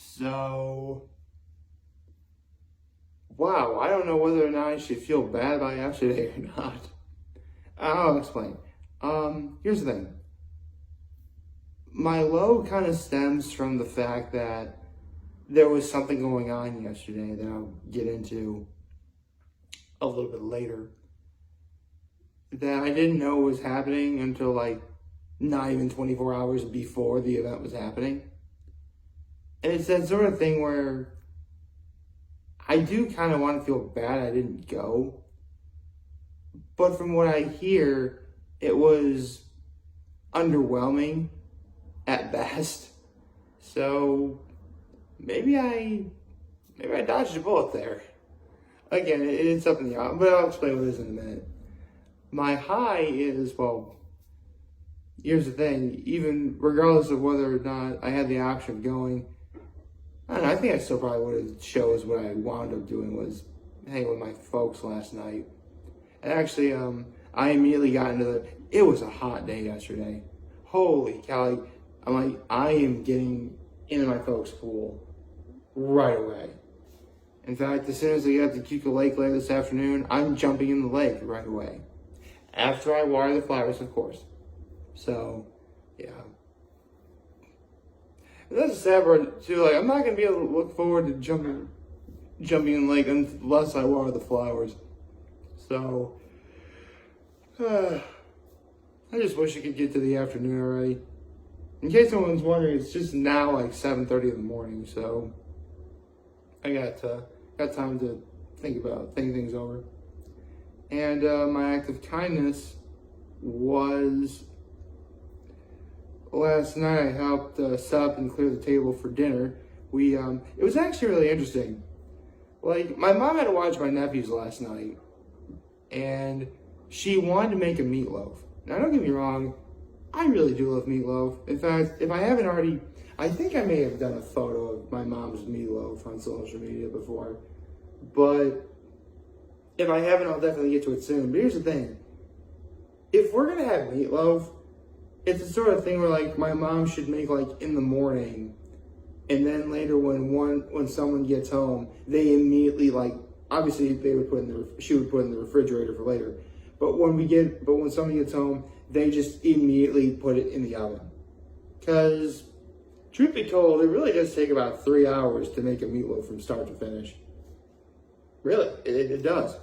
So, wow, I don't know whether or not I should feel bad about yesterday or not. I'll explain. Here's the thing. My low kind of stems from the fact that there was something going on yesterday that I'll get into a little bit later that I didn't know was happening until like not even 24 hours before the event was happening. And it's that sort of thing where I do kind of want to feel bad I didn't go. But from what I hear, it was underwhelming at best. So maybe I dodged a bullet there. Again, it's up in the air, but I'll explain what it is in a minute. My high is, well, here's the thing, even regardless of whether or not I had the option of going, I don't know, I think I still probably would have chose what I wound up doing was hanging with my folks last night. And actually, I immediately got into it was a hot day yesterday. Holy cow, I'm like, I am getting into my folks' pool right away. In fact, as soon as I get to Keuka Lake later this afternoon, I'm jumping in the lake right away. After I water the flowers, of course. So, yeah. And that's the sad part, too. Like, I'm not going to be able to look forward to jumping in the lake unless I water the flowers. So, I just wish I could get to the afternoon already. In case anyone's wondering, it's just now like 7:30 in the morning, so I got time to think things over. And my act of kindness was last night. I helped set up and clear the table for dinner. It was actually really interesting. Like, my mom had to watch my nephews last night, and she wanted to make a meatloaf. Now, don't get me wrong, I really do love meatloaf. In fact, if I haven't already, I think I may have done a photo of my mom's meatloaf on social media before. But if I haven't, I'll definitely get to it soon. But here's the thing. If we're going to have meatloaf, it's the sort of thing where, like, my mom should make, like, in the morning. And then later when someone gets home, they immediately, like, obviously she would put in the refrigerator for later. But when somebody gets home, they just immediately put it in the oven. Because, truth be told, it really does take about 3 hours to make a meatloaf from start to finish. Really, it does.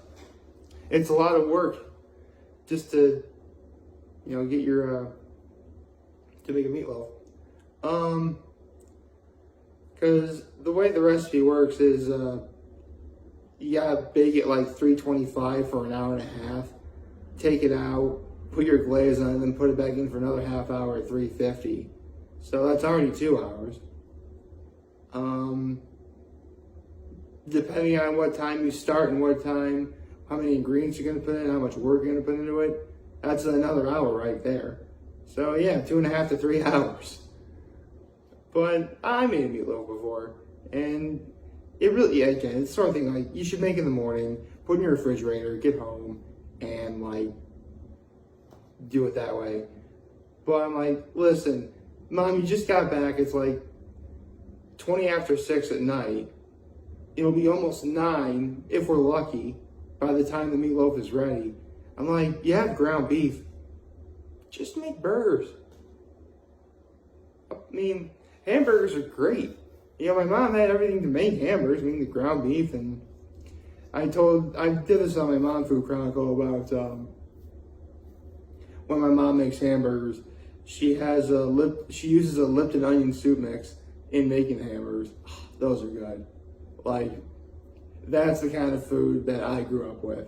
It's a lot of work just to, get your, to make a meatloaf. Because the way the recipe works is, you gotta bake it like 325 for an hour and a half. Take it out, put your glaze on it, and then put it back in for another half hour at 350. So that's already 2 hours. Depending on what time you start and how many ingredients you're going to put in, how much work you're going to put into it, that's another hour right there. So yeah, 2.5 to 3 hours. But I made a meatloaf before, and it really, again, it's the sort of thing like you should make in the morning, put in your refrigerator, get home, and like do it that way. But I'm like, listen, Mom, you just got back. It's like 20 after 6 at night. It'll be almost 9 if we're lucky by the time the meatloaf is ready. I'm like, you have ground beef. Just make burgers. I mean, hamburgers are great. My mom had everything to make hamburgers, the ground beef, and I did this on my Mom Food Chronicle about when my mom makes hamburgers. She uses a Lipton onion soup mix in making the hamburgers. Those are good. Like, that's the kind of food that I grew up with.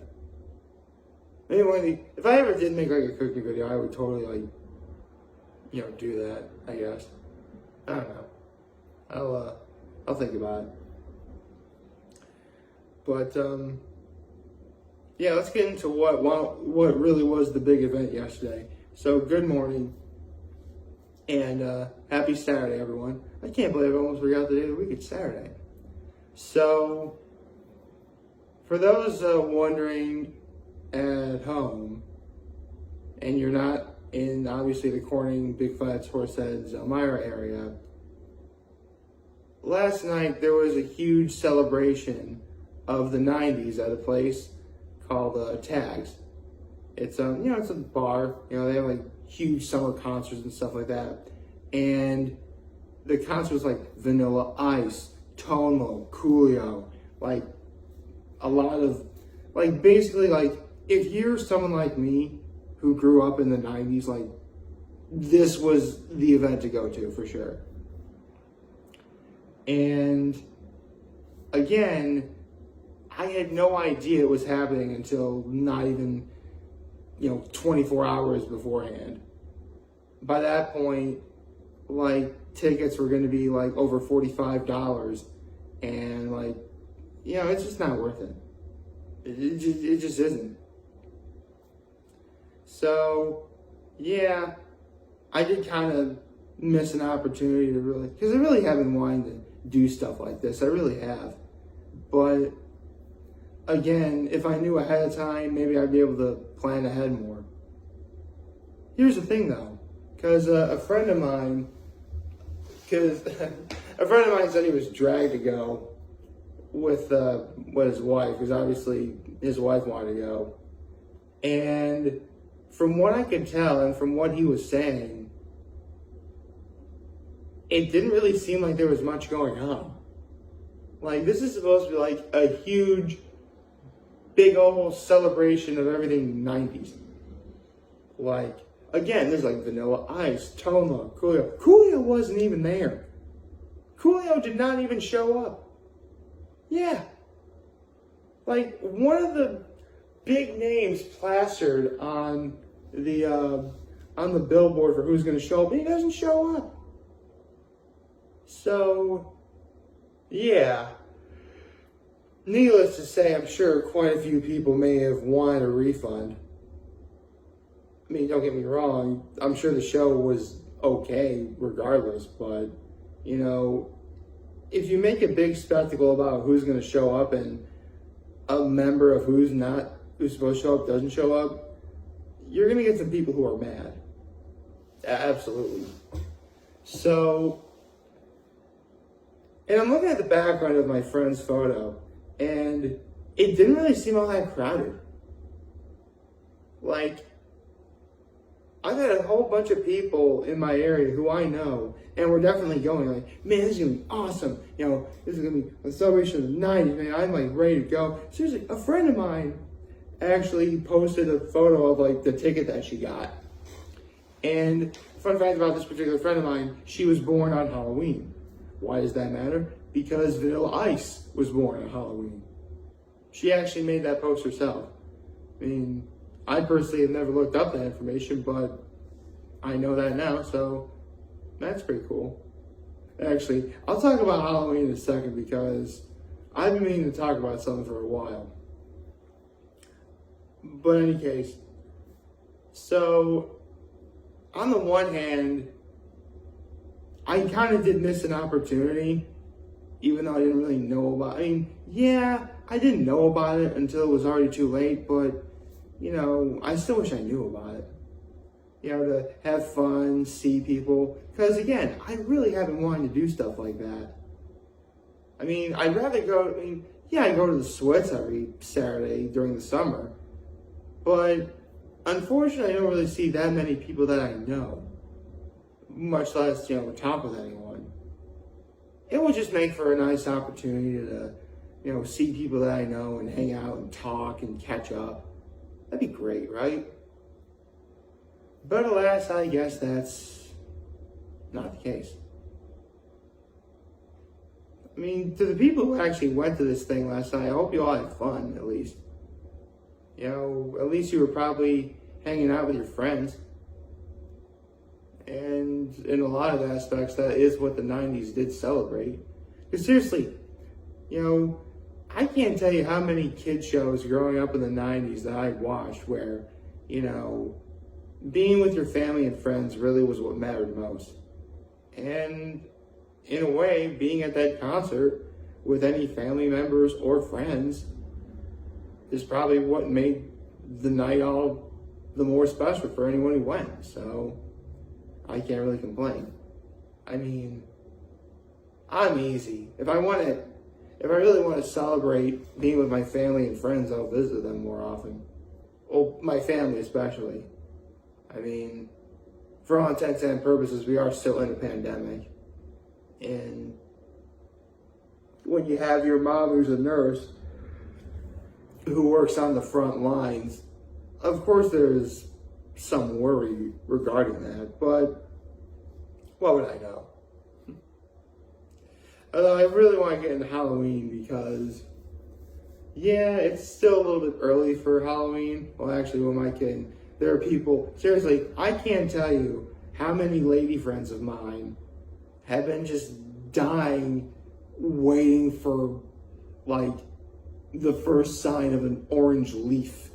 Anyway, if I ever did make like a cooking video, I would totally do that, I guess. I don't know. I'll think about it. But yeah, let's get into what really was the big event yesterday. So good morning and happy Saturday, everyone. I can't believe I almost forgot the day of the week. It's Saturday. So for those wondering at home, and you're not in obviously the Corning, Big Flats, Horseheads, Elmira area, last night there was a huge celebration of the 90's at a place called Tags. It's it's a bar. They have like huge summer concerts and stuff like that. And the concert was like Vanilla Ice, Tomo, Coolio, like a lot of, like basically like if you're someone like me who grew up in the 90's, like this was the event to go to for sure. And again, I had no idea it was happening until not even 24 hours beforehand. By that point, like tickets were going to be like over $45, and like, it's just not worth it. It just isn't. So, yeah, I did kind of miss an opportunity to really, because I really have been wanting to do stuff like this. I really have. But again, if I knew ahead of time, maybe I'd be able to plan ahead more. Here's the thing though, because a friend of mine said he was dragged to go with his wife, because obviously his wife wanted to go. And from what I could tell and from what he was saying, it didn't really seem like there was much going on. Like, this is supposed to be like a huge, big old celebration of everything 90's. Like, again, there's like Vanilla Ice, Toma, Coolio. Coolio wasn't even there. Coolio did not even show up. Yeah. Like, one of the big names plastered on the billboard for who's going to show up, and he doesn't show up. So, yeah. Needless to say, I'm sure quite a few people may have wanted a refund. I mean, don't get me wrong, I'm sure the show was okay regardless, but, if you make a big spectacle about who's going to show up and a member of who's supposed to show up doesn't show up, you're going to get some people who are mad. Absolutely. So, and I'm looking at the background of my friend's photo, and it didn't really seem all that crowded. Like, I've had a whole bunch of people in my area who I know, and we're definitely going like, man, this is going to be awesome. This is going to be a celebration of the 90's, man. I'm like ready to go. Seriously, a friend of mine actually posted a photo of like the ticket that she got. And fun fact about this particular friend of mine, she was born on Halloween. Why does that matter? Because Vanilla Ice was born on Halloween. She actually made that post herself. I mean, I personally have never looked up that information, but I know that now, so that's pretty cool. Actually, I'll talk about Halloween in a second because I've been meaning to talk about something for a while. But in any case, so on the one hand, I kind of did miss an opportunity, even though I didn't really know about it. I mean, yeah, I didn't know about it until it was already too late, but, I still wish I knew about it. To have fun, see people. Because, again, I really have been wanting to do stuff like that. I mean, I'd rather go, I go to the Swiss every Saturday during the summer. But, unfortunately, I don't really see that many people that I know. Much less, talk with anyone. It would just make for a nice opportunity to, see people that I know and hang out and talk and catch up. That'd be great, right? But alas, I guess that's not the case. I mean, to the people who actually went to this thing last night, I hope you all had fun, at least. At least you were probably hanging out with your friends. And in a lot of aspects, that is what the 90's did celebrate. Because seriously, I can't tell you how many kid shows growing up in the 90's that I watched where, being with your family and friends really was what mattered most. And in a way, being at that concert with any family members or friends is probably what made the night all the more special for anyone who went. So I can't really complain. I mean, I'm easy. If I really want to celebrate being with my family and friends, I'll visit them more often. Well, my family especially. I mean, for all intents and purposes, we are still in a pandemic. And when you have your mom who's a nurse who works on the front lines, of course there's some worry regarding that, but what would I know? Although I really want to get into Halloween because, yeah, it's still a little bit early for Halloween. Well, actually, what am I kidding? There are people, seriously, I can't tell you how many lady friends of mine have been just dying waiting for, like, the first sign of an orange leaf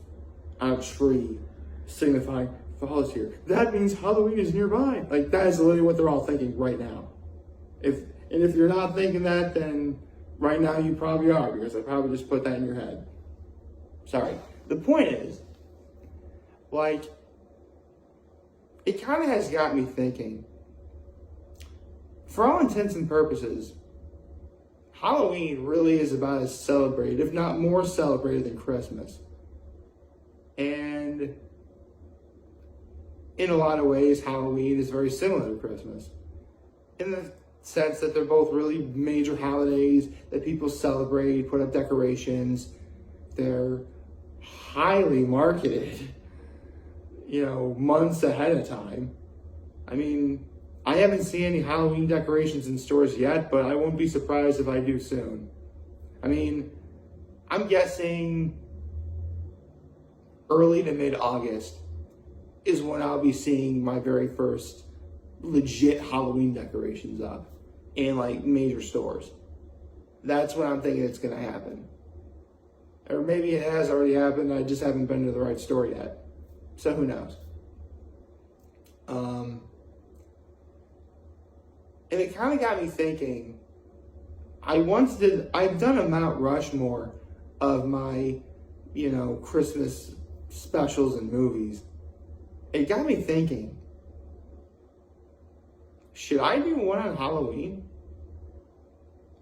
on a tree signifying fall's here. That means Halloween is nearby. Like, that is literally what they're all thinking right now. If you're not thinking that, then right now you probably are, because I probably just put that in your head. Sorry. The point is, like, it kind of has got me thinking, for all intents and purposes, Halloween really is about as celebrated, if not more celebrated than Christmas. And in a lot of ways, Halloween is very similar to Christmas, in the sense that they're both really major holidays that people celebrate, put up decorations. They're highly marketed, months ahead of time. I mean, I haven't seen any Halloween decorations in stores yet, but I won't be surprised if I do soon. I mean, I'm guessing early to mid-August is when I'll be seeing my very first legit Halloween decorations up in, like, major stores. That's when I'm thinking it's going to happen. Or maybe it has already happened, I just haven't been to the right store yet. So who knows? And it kind of got me thinking, I've done a Mount Rushmore of my, Christmas specials and movies. It got me thinking, should I do one on Halloween?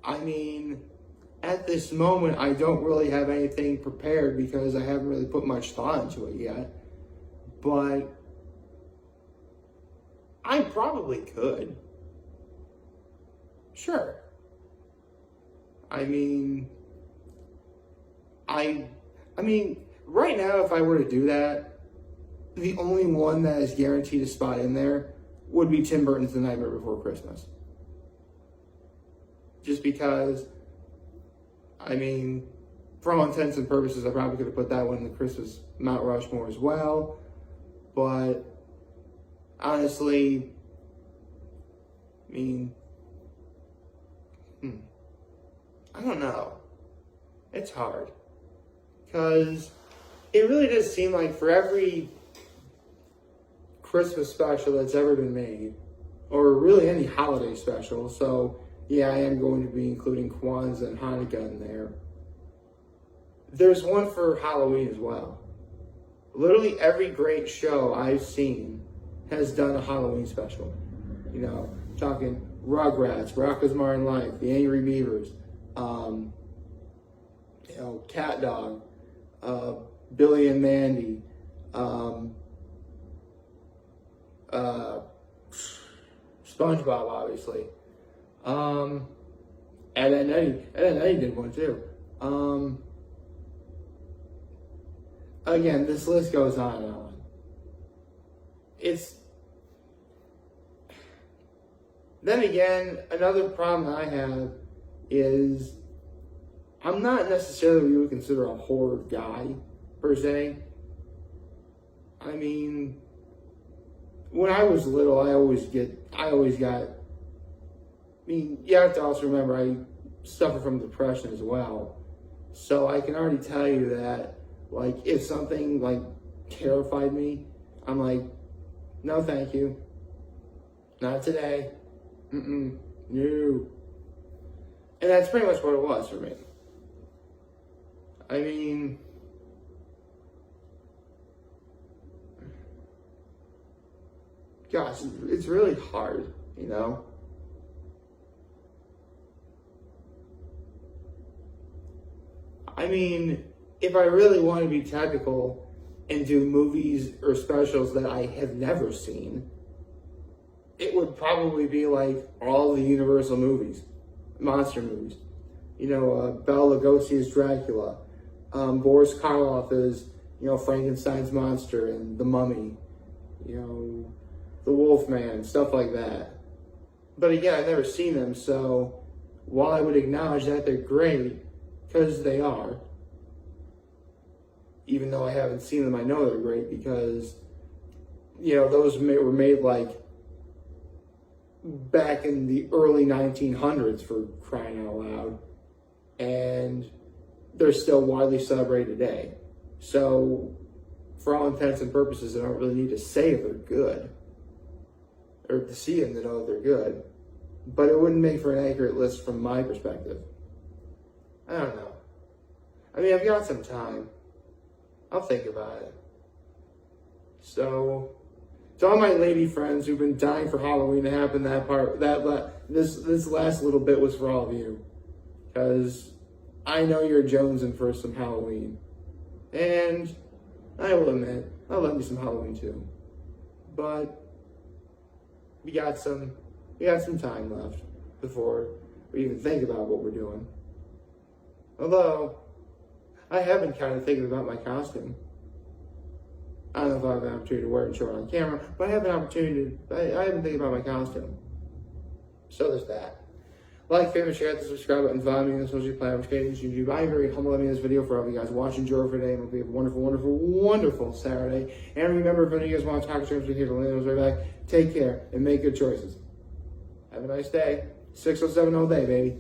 I mean, at this moment, I don't really have anything prepared because I haven't really put much thought into it yet. But I probably could. Sure. I mean, right now, if I were to do that, the only one that is guaranteed a spot in there would be Tim Burton's The Nightmare Before Christmas. Just because, for all intents and purposes, I probably could have put that one in the Christmas Mount Rushmore as well. But, honestly, I don't know. It's hard. Because it really does seem like for every Christmas special that's ever been made, or really any holiday special, so yeah, I am going to be including Kwanzaa and Hanukkah in there, there's one for Halloween as well. Literally every great show I've seen has done a Halloween special. Talking Rugrats, Rocko's Modern Life, The Angry Beavers, Cat Dog, Billy and Mandy, SpongeBob, obviously. Ed and Eddie. Ed and Eddie did one too. Again, this list goes on and on. Then again, another problem I have is I'm not necessarily what you would consider a horror guy, per se. When I was little, you have to also remember I suffer from depression as well. So I can already tell you that, if something, terrified me, I'm like, no thank you. Not today. No. And that's pretty much what it was for me. Gosh, it's really hard, I mean, if I really want to be technical and do movies or specials that I have never seen, it would probably be like all the Universal movies, monster movies. You know, Bela Lugosi as Dracula, Boris Karloff as, you know, Frankenstein's monster and The Mummy, you know, The Wolfman, stuff like that. But again, I've never seen them, so while I would acknowledge that they're great, because they are, even though I haven't seen them, I know they're great because, you know, those were made like back in the early 1900s, for crying out loud, and they're still widely celebrated today. So, for all intents and purposes, I don't really need to say they're good, or to see them to know that they're good, but it wouldn't make for an accurate list from my perspective. I don't know. I mean, I've got some time. I'll think about it. So, to all my lady friends who've been dying for Halloween to happen, this last little bit was for all of you, because I know you're jonesing for some Halloween, and I will admit, I love me some Halloween too, but we got some time left before we even think about what we're doing. Although, I have been kind of thinking about my costume. I don't know if I have an opportunity to wear it and show it on camera, but I have an opportunity I have been thinking about my costume. So there's that. Like, favorite, share, hit the subscribe button, follow me on the social platforms, YouTube. I'm very humble in this video for all of you guys watching. Enjoy for today, and hope you have a wonderful, wonderful, wonderful Saturday. And remember, if any of you guys want to talk to us, we're here to land those right back. Take care and make good choices. Have a nice day. 607 all day, baby.